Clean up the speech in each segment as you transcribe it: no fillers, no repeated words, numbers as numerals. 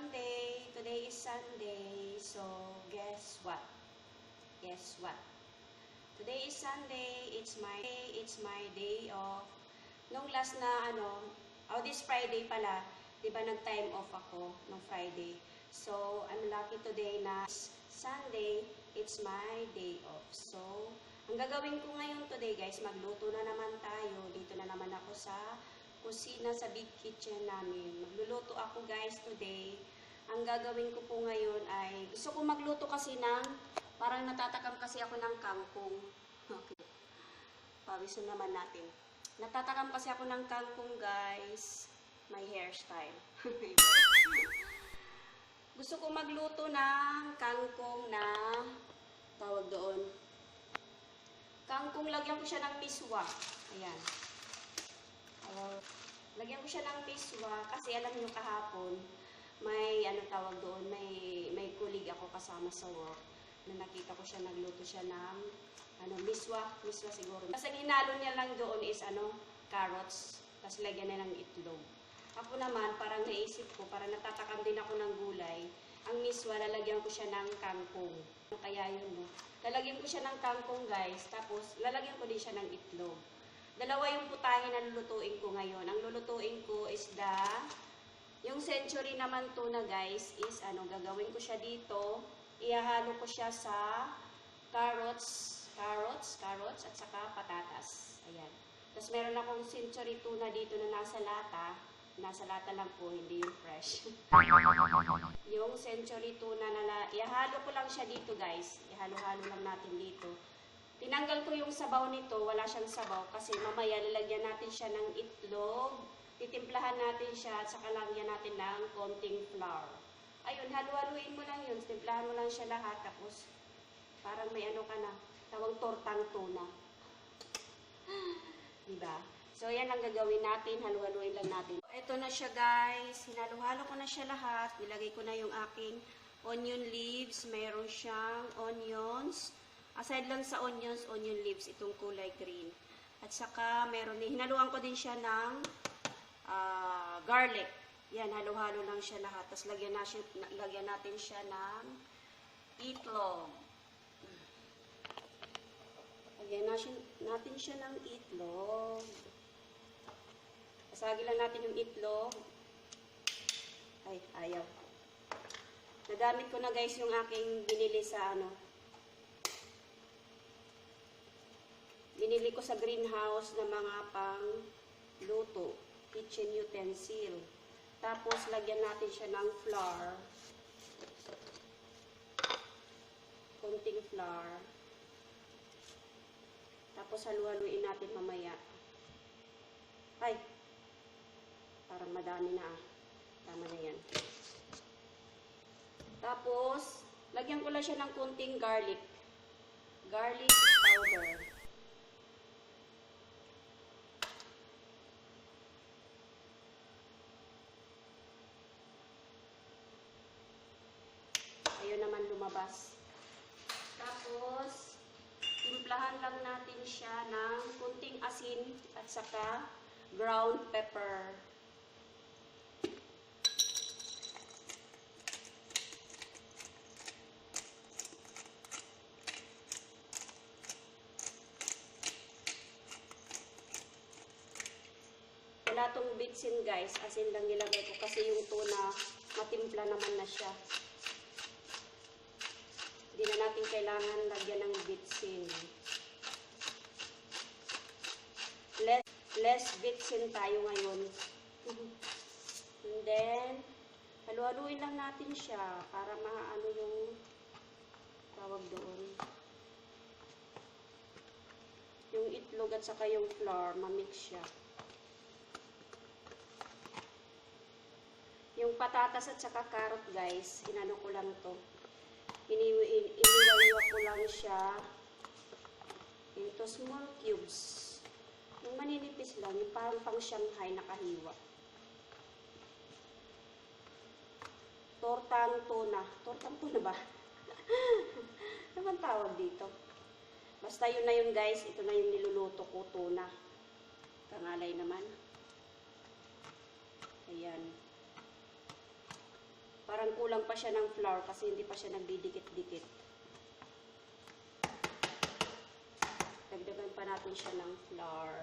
Sunday. Today is Sunday. So, guess what? Guess what? Today is Sunday. It's my day off. Nung last na this Friday pala, 'di ba nag-time off ako nung Friday. So, I'm lucky today na Sunday, it's my day off. So, ang gagawin ko ngayon today, guys, magluto na naman tayo. Dito na naman ako sa kusina, sa big kitchen namin. Magluluto ako, guys, today. Ang gagawin ko po ngayon ay, gusto ko magluto kasi parang natatakam kasi ako ng kangkong. Okay. Pawiso naman natin. Natatakam kasi ako ng kangkong, guys. My hairstyle. Gusto ko magluto ng kangkong na, tawag doon, kangkong, lagyan ko siya ng miswa. Ayan. Lagyan ko siya ng miswa kasi alam niyo kahapon, may tawag doon, may kulig ako kasama sa work na nakita ko siya, nagluto siya ng miswa siguro. Kasi ang hinalo niya lang doon is carrots, tapos lagyan na ng itlog. Ako naman, parang naisip ko, parang natatakam din ako ng gulay. Ang miswa, lalagyan ko siya ng kangkong. Kaya yun, no? Lalagyan ko siya ng kangkong, guys. Tapos, lalagyan ko din siya ng itlog. Dalawa yung putahe na lulutuin ko ngayon. Ang lulutuin ko is yung century naman tuna, guys, is gagawin ko siya dito. Ihahalo ko siya sa carrots, at saka patatas. Ayan. Tapos meron akong century tuna dito na nasa lata. Nasa lata lang po, hindi yung fresh. Yung century tuna ihahalo ko lang siya dito, guys. Ihalo-halo lang natin dito. Tinanggal ko yung sabaw nito, wala siyang sabaw kasi mamaya lalagyan natin siya ng itlog, titimplahan natin siya at saka lagyan natin ng konting flour. Ayun, halu-haluin mo lang yun, timplahan mo lang siya lahat tapos parang may ka na, tawag tortang tuna. Diba? So, yan ang gagawin natin, halu-haluin lang natin. Ito na siya, guys, hinalo-halo ko na siya lahat, nilagay ko na yung aking onion leaves, mayroon siyang onions. Aside lang sa onion leaves, itong kulay green. At saka, hinaluan ko din siya ng garlic. Yan, halo-halo lang siya lahat. Tapos, lagyan natin siya ng itlog. Lagyan natin siya ng itlog. Asagi lang natin yung itlog. Ay, ayaw. Nagamit ko na, guys, yung aking binili sa binili ko sa greenhouse na mga pang-luto, kitchen utensil. Tapos, lagyan natin siya ng flour. Konting flour. Tapos, halu-haluin natin mamaya. Ay! Parang madami na. Tama na yan. Tapos, lagyan ko lang siya ng konting garlic. Garlic powder. Ayun naman lumabas. Tapos, timplahan lang natin siya ng kunting asin at saka ground pepper. Wala tong bitsin, guys. Asin lang nilagay ko kasi yung tuna matimpla naman na siya. Hindi na natin kailangan lagyan ng bitsin. Less bitsin tayo ngayon. And then, halu-haluin lang natin siya para maano yung tawag doon. Yung itlog at saka yung flour, mamix siya. Yung patatas at saka carrot, guys, inano ko lang to. Iniwaliwa ko lang siya into small cubes. Yung maninipis lang, yung parang pang Shanghai nakahiwa. Tortang tuna. Tortang tuna ba? Ano bang tawag dito? Basta yun na yun, guys. Ito na yung niluluto ko, tuna. Kangalay naman. Ayan. Para parang kulang pa siya ng flour kasi hindi pa siya nagdidikit-dikit. Dagdagan pa natin siya ng flour.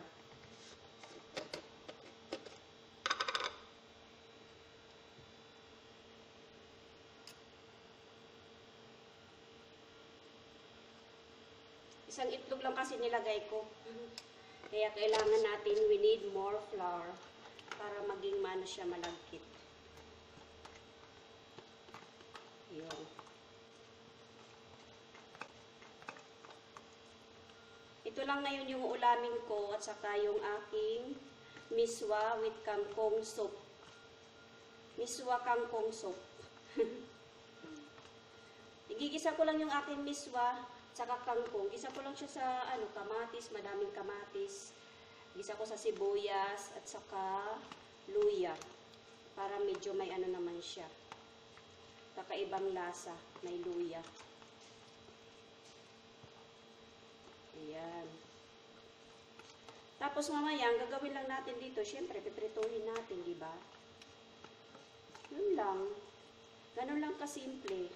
Isang itlog lang kasi nilagay ko. Kaya kailangan natin, we need more flour para maging maano siya, malagkit. Yun. Ito lang ngayon yung ulamin ko at saka yung aking miswa with kangkong soup. Miswa kangkong soup. Igigisa ko lang yung aking miswa saka kangkong. Gisa ko lang siya sa kamatis, madaming kamatis. Gisa ko sa sibuyas at saka luya. Para medyo may naman siya. Kakaibang lasa, may luya. Ayan. Tapos mamaya, ang gagawin lang natin dito, syempre, piprituhin natin, di ba? Yun lang. Ganun lang kasimple.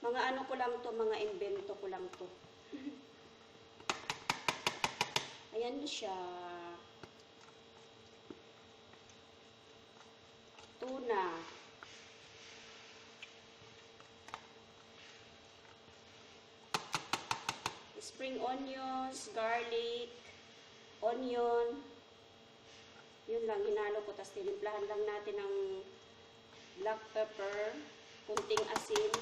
Mga ano ko lang to, mga invento ko lang to. Ayan na siya. Tuna. Spring onions, garlic, onion. Yun lang, hinalo ko. Tapos tinimplahan lang natin ng black pepper, kunting asin.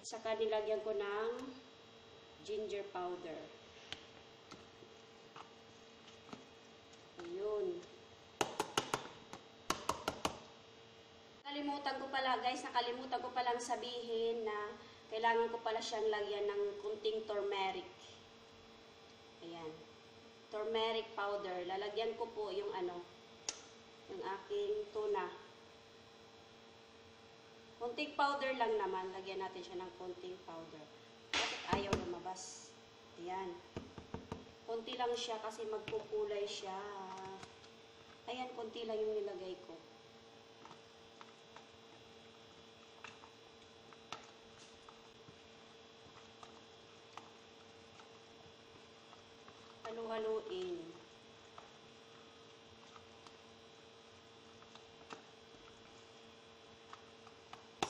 At saka nilagyan ko ng ginger powder. Ayun. Nakalimutan ko palang sabihin na kailangan ko pala siyang lagyan ng kunting turmeric. Ayan. Turmeric powder. Lalagyan ko po yung yung aking tuna. Kunting powder lang naman. Lagyan natin siya ng kunting powder. Bakit ayaw lumabas? Ayan. Kunti lang siya kasi magkukulay siya. Ayan, kunti lang yung nilagay ko. Halu-haluin.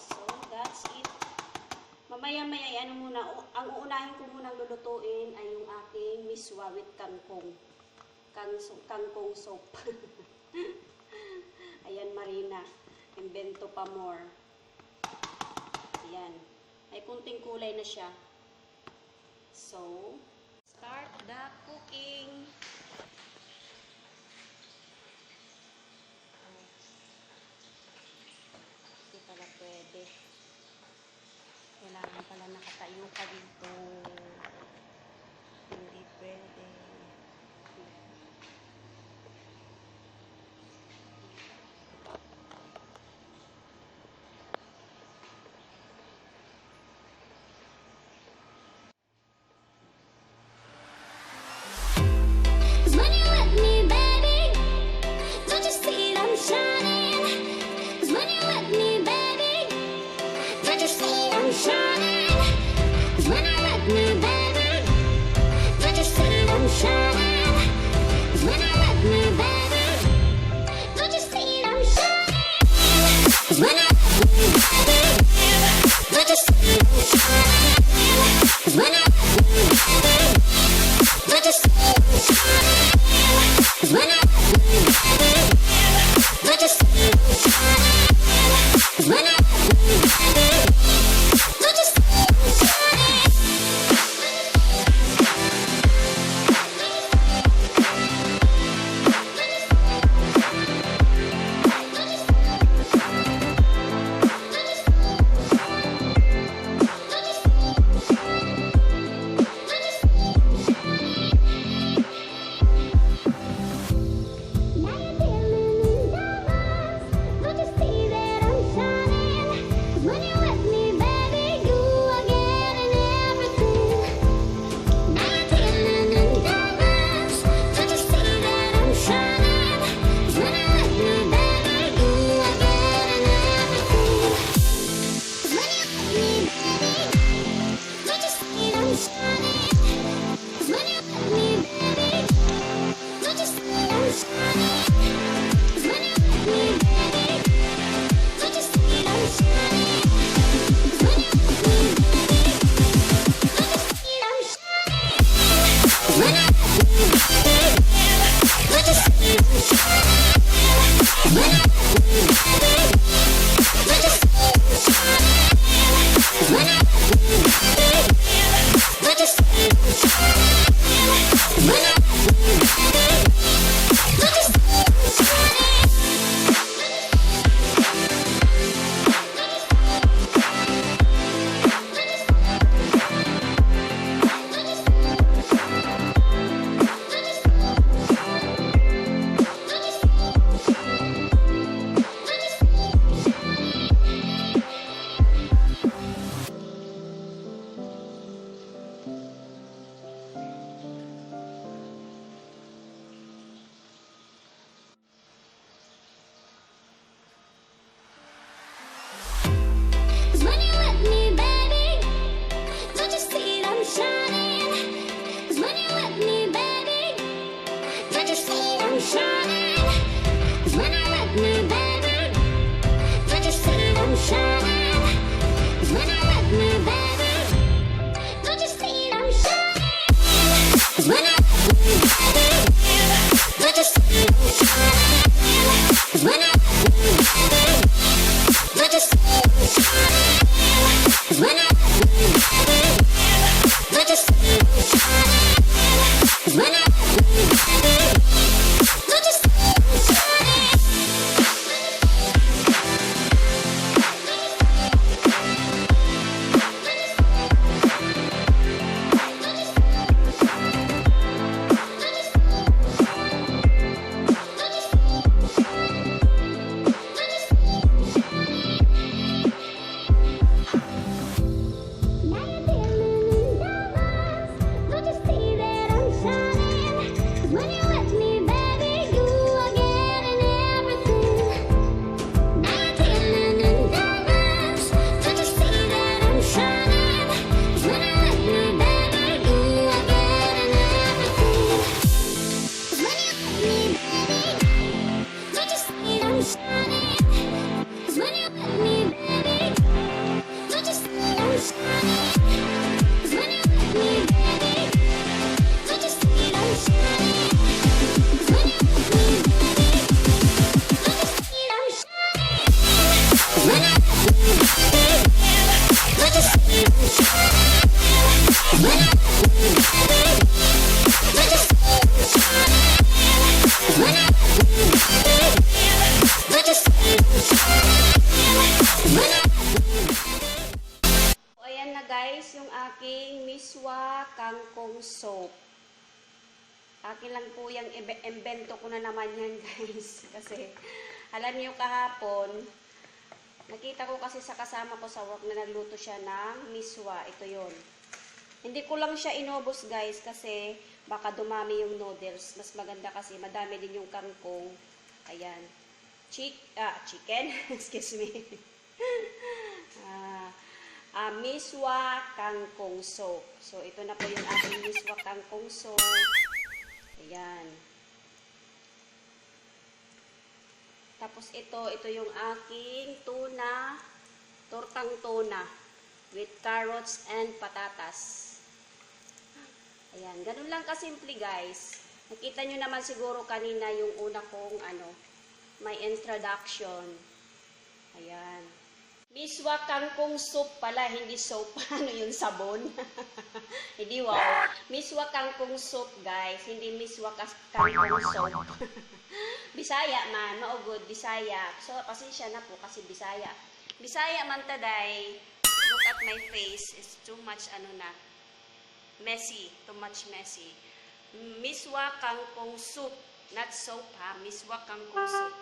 So, that's it. Mamaya-maya, ang uunahin ko munang lulutuin ay yung aking miswa with kangkong. Kangkong soup. Ayan, Marina. Invento pa more. Ayan. Ay, kunting kulay na siya. So, start the cooking. Hindi pala pwede. Kailangan pala nakatayo ka dito. Hindi pwede. aking miswa kangkong soup. Akin lang po yung invento ko na naman yan guys. Kasi alam niyo kahapon, nakita ko kasi sa kasama ko sa work na nagluto siya ng miswa. Ito yon. Hindi ko lang siya inubos guys kasi baka dumami yung noodles. Mas maganda kasi madami din yung kangkong. Ayan. Chicken. Excuse me. Miswa kangkong soup. So, ito na po yung ating miswa kangkong soup. Ayan. Tapos ito yung aking tuna, tortang tuna with carrots and patatas. Ayan. Ganun lang kasimple guys. Nakita nyo naman siguro kanina yung una kong may introduction. Ayan. Miswa kangkong soup pala, hindi soap. Ano yung sabon? Hindi wow. Miswa kangkong soup guys, hindi miswa kangkong soup. Bisaya man, maugod, Bisaya. So, pasensya na po kasi Bisaya. Bisaya man taday, look at my face, it's too much messy, too much messy. Miswa kangkong soup. Not soap ha, miswa kangkong soup.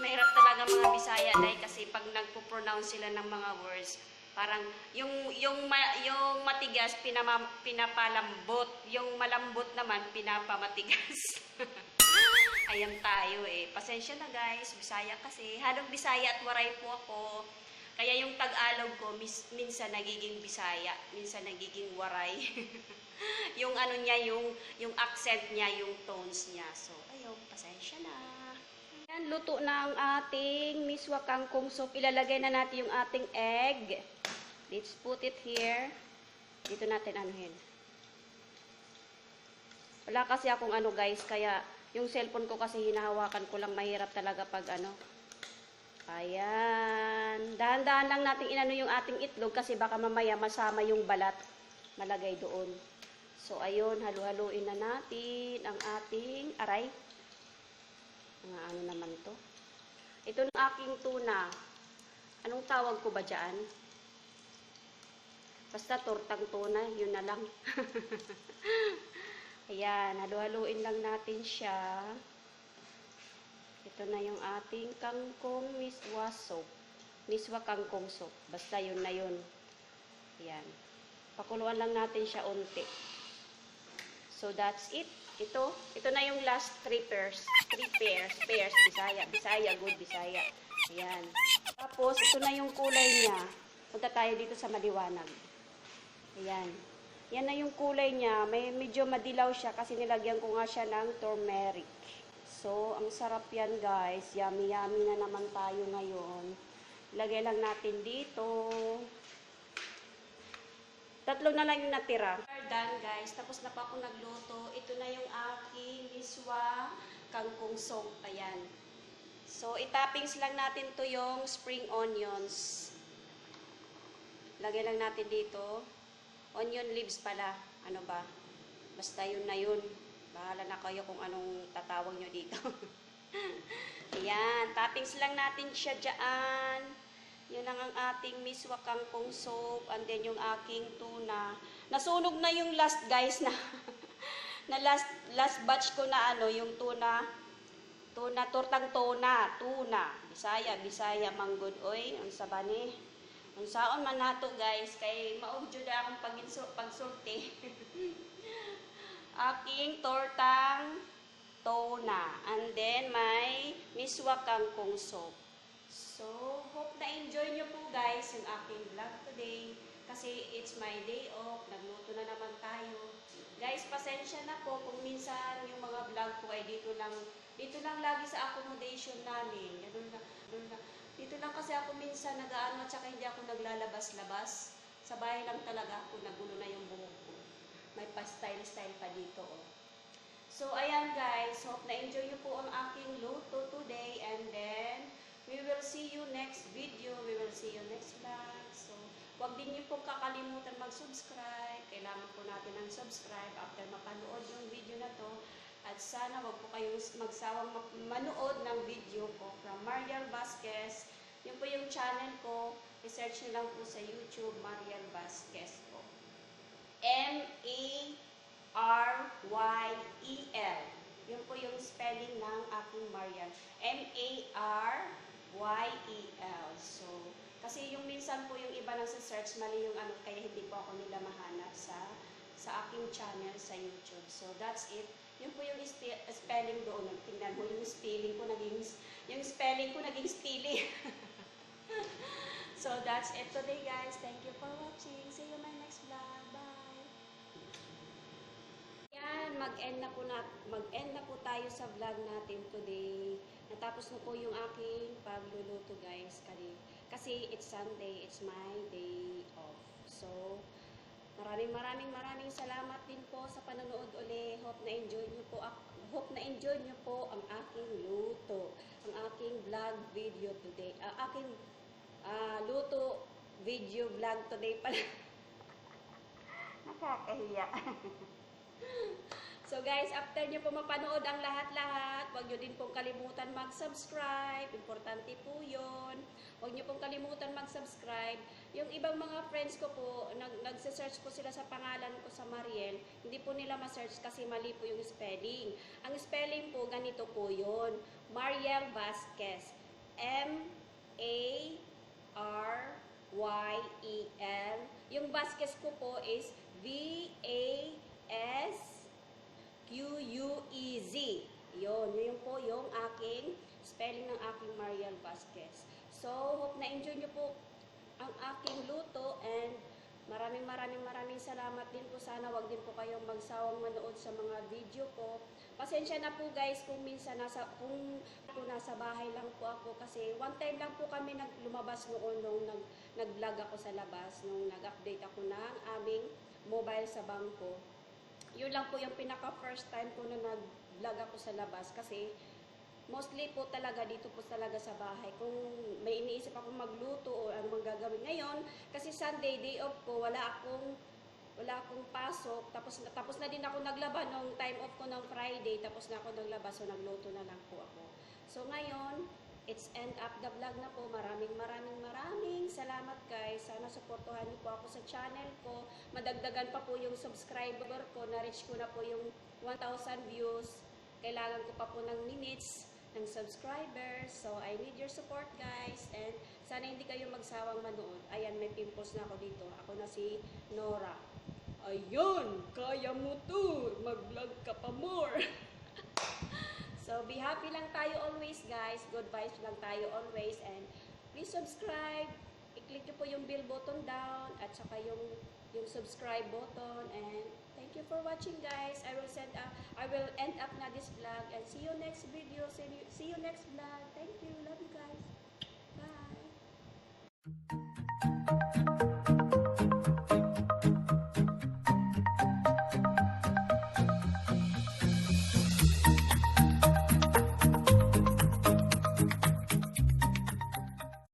Mahirap talaga mga Bisaya dahil kasi pag nagpo-pronounce sila ng mga words, parang yung matigas pinapalambot, yung malambot naman pinapamatigas. Ayan tayo eh. Pasensya na guys, Bisaya kasi. Halong Bisaya at waray po ako. Kaya yung Tagalog ko minsan nagiging Bisaya, minsan nagiging waray. Yung niya, yung accent niya, yung tones niya. So, ayun, pasensya na. Yan, luto na ang ating miswa kangkong soup. Ilalagay na natin yung ating egg. Let's put it here. Dito natin anuhin. Wala kasi akong guys, kaya yung cellphone ko kasi hinahawakan ko lang, mahirap talaga pag Ayan. Dahan-dahan lang natin inano yung ating itlog kasi baka mamaya masama yung balat. Malagay doon. So, ayun, halu-haluin na natin ang ating aray. Ano naman to? Ito ng aking tuna. Anong tawag ko ba dyan? Basta tortang tuna, yun na lang. Ayan, halu-haluin lang natin siya. Ito na yung ating kangkong miswa soup. Miswa kangkong soup. Basta yun na yun. Ayan. Pakuluan lang natin siya unti. So, that's it. Ito na yung last 3 pairs. 3 pairs. Bisaya, good Bisaya. Ayan. Tapos, ito na yung kulay niya. Punta tayo dito sa maliwanag. Ayan. Yan na yung kulay niya. Medyo madilaw siya kasi nilagyan ko nga siya ng turmeric. So, ang sarap yan guys. Yummy na naman tayo ngayon. Lagay lang natin dito. 3 na lang yung natira. We're done guys. Tapos na pa ako nagluto. Ito na yung aking miswa kangkong soup. Ayan. So, itoppings lang natin to yung spring onions. Lagay lang natin dito. Onion leaves pala. Ano ba? Basta yun na yun. Bahala na kayo kung anong tatawag nyo dito. Ayan. Toppings lang natin siya dyan. Yan lang ang ating miswa kangkong soup. And then yung aking tuna. Nasunog na yung last guys na last batch ko na yung tuna, tortang tuna. Bisaya, manggod. Oy, ang sabani. Ang saon man nato guys. Kay maugyo na akong pagsulti. Aking tortang tuna. And then may miswa kangkong soup. So, hope na-enjoy nyo po guys yung aking vlog today. Kasi it's my day off. Nagluto na naman tayo. Guys, pasensya na po kung minsan yung mga vlog ko ay dito lang lagi sa accommodation namin. Dito lang kasi ako minsan nag-aano at saka hindi ako naglalabas-labas. Sa bahay lang talaga ako. Nagulo na yung buhok ko. May pa-style-style pa dito. Oh. So, ayan guys. Hope na-enjoy nyo po ang aking luto today. And then, we will see you next video. We will see you next vlog. So, huwag din niyo pong kakalimutan mag-subscribe. Kailangan po natin ng subscribe after mapanood yung video na to. At sana huwag po kayong magsawang manood ng video ko from Maryel Yun po yung channel ko. I-search nyo lang po sa YouTube, Maryel Vasquez po. M-A-R-Y-E-L. Yun po yung spelling ng aking Maryel. M-A-R-Y-E-L. So, kasi yung minsan po yung iba nang sa search, mali yung ano, kaya hindi po ako nila mahanap sa aking channel sa YouTube. So, that's it. Yun po yung spelling doon. Tingnan mo yung spelling ko naging spelling. So, that's it today, guys. Thank you for watching. See you in my next vlog. Bye! Yan, mag-end na po tayo sa vlog natin today. Natapos na po yung aking pagluluto, guys. Kasi it's Sunday. It's my day off. So, maraming salamat din po sa panonood uli. Hope na-enjoy nyo po ang aking luto. Ang aking vlog video today. Aking luto video vlog today pala. Nakakahiya. So guys, after nyo po mapanood ang lahat-lahat, huwag nyo din pong kalimutan mag-subscribe. Importante po yun. Huwag nyo pong kalimutan mag-subscribe. Yung ibang mga friends ko po, nagse-search po sila sa pangalan ko sa Maryel. Hindi po nila ma-search kasi mali po yung spelling. Ang spelling po, ganito po yun. Maryel Vasquez. M-A-R-Y-E-L. Yung Vasquez ko po is V-A-S-Q-U-E-Z. Yun po yung aking spelling ng aking Maryel Vasquez. So, hope na-enjoy nyo po ang aking luto and maraming salamat din po. Sana wag din po kayong magsawang manood sa mga video ko. Pasensya na po guys kung minsan nasa bahay lang po ako kasi one time lang po kami lumabas noon nung nag-vlog ako sa labas, nung nag-update ako ng aming mobile sa bangko. Yun lang po yung pinaka first time ko na nag-vlog ako sa labas kasi mostly po talaga dito po talaga sa bahay. Kung may iniisip akong magluto o ano mang gagawin ngayon, kasi Sunday, day off ko, wala akong pasok. Tapos na din ako naglaba nung time off ko ng Friday. Tapos na ako naglaba, so nagluto na lang po ako. So ngayon, it's end up the vlog na po. Maraming salamat guys. Sana suportuhan niyo po ako sa channel ko. Madagdagan pa po yung subscriber ko. Na-reach ko na po yung 1,000 views. Kailangan ko pa po ng minutes ng subscribers. So, I need your support, guys. And sana hindi kayo magsawang manood. Ayan, may pimples na ako dito. Ako na si Nora. Ayun! Kaya mo to! Mag-vlog ka pa more! So, be happy lang tayo always, guys. Good vibes lang tayo always. And please subscribe. I-click nyo po yung bell button down. At saka yung subscribe button. And thank you for watching, guys. I will end up na this vlog and see you next video. See you next vlog. Thank you. Love you, guys.